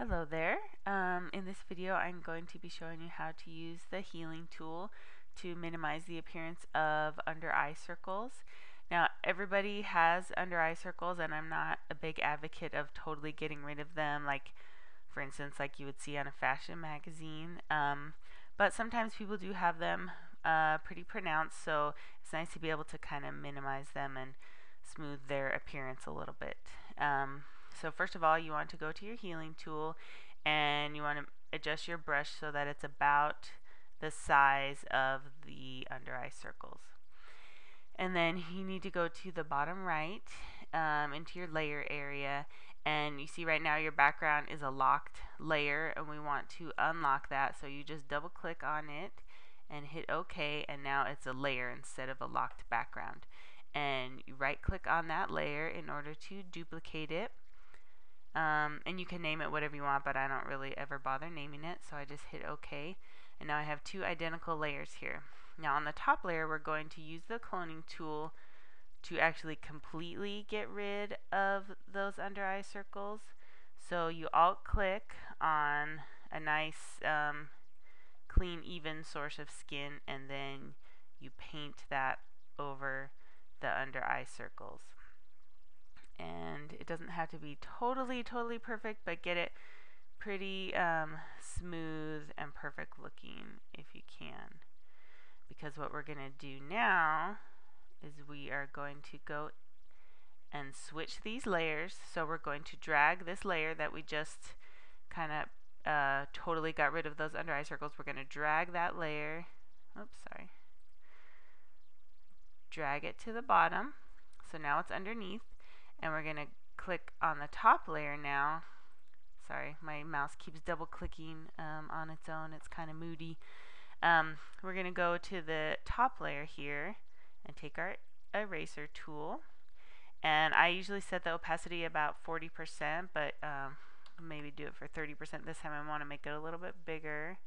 Hello there. In this video I'm going to be showing you how to use the healing tool to minimize the appearance of under eye circles. Now everybody has under eye circles and I'm not a big advocate of totally getting rid of them, like for instance like you would see on a fashion magazine, but sometimes people do have them pretty pronounced, so it's nice to be able to kind of minimize them and smooth their appearance a little bit. So first of all, you want to go to your healing tool and you want to adjust your brush so that it's about the size of the under eye circles. And then you need to go to the bottom right into your layer area, and you see right now your background is a locked layer and we want to unlock that, so you just double click on it and hit OK, and now it's a layer instead of a locked background. And you right click on that layer in order to duplicate it. And you can name it whatever you want, but I don't really ever bother naming it, so I just hit OK. And now I have two identical layers here. Now on the top layer we're going to use the cloning tool to actually completely get rid of those under eye circles. So you alt click on a nice clean even source of skin, and then you paint that over the under eye circles. And it doesn't have to be totally perfect, but get it pretty smooth and perfect looking if you can, because what we're going to do now is we are going to go and switch these layers. So we're going to drag this layer that we just kind of totally got rid of those under eye circles. We're going to drag that layer, drag it to the bottom, so now it's underneath, and we're going to click on the top layer now. Sorry, my mouse keeps double clicking on its own. It's kind of moody. We're going to go to the top layer here and take our eraser tool, and I usually set the opacity about 40%, but maybe do it for 30% this time. I want to make it a little bit bigger.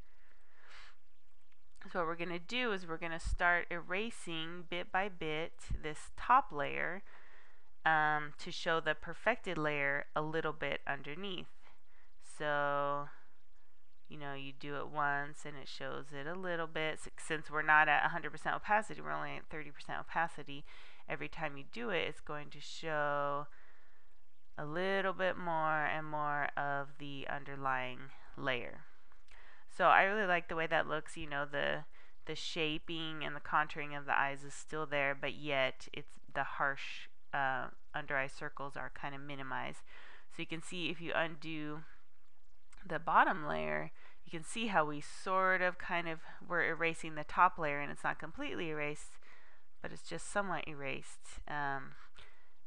So what we're going to do is we're going to start erasing bit by bit this top layer to show the perfected layer a little bit underneath. So you do it once and it shows it a little bit. Since we're not at 100% opacity, we're only at 30% opacity, every time you do it, it's going to show a little bit more and more of the underlying layer. So I really like the way that looks. The shaping and the contouring of the eyes is still there, but yet it's the harsh under eye circles are kind of minimized. So you can see if you undo the bottom layer, you can see how we sort of we're erasing the top layer, and it's not completely erased, but it's just somewhat erased.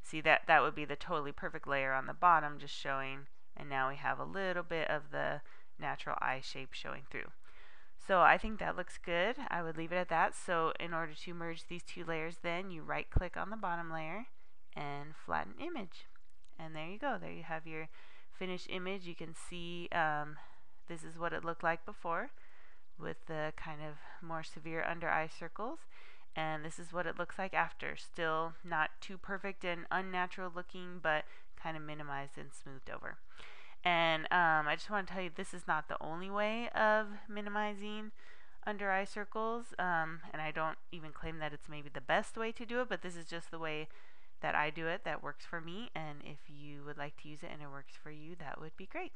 See, that would be the totally perfect layer on the bottom just showing, and now we have a little bit of the natural eye shape showing through. So I think that looks good. I would leave it at that. So in order to merge these two layers, then you right click on the bottom layer and flatten image, and there you go. There you have your finished image. You can see this is what it looked like before with the kind of more severe under eye circles, and this is what it looks like after. Still not too perfect and unnatural looking, but kind of minimized and smoothed over. And I just want to tell you, this is not the only way of minimizing under eye circles, and I don't even claim that it's maybe the best way to do it, but this is just the way that I do it that works for me, and if you would like to use it and it works for you, that would be great.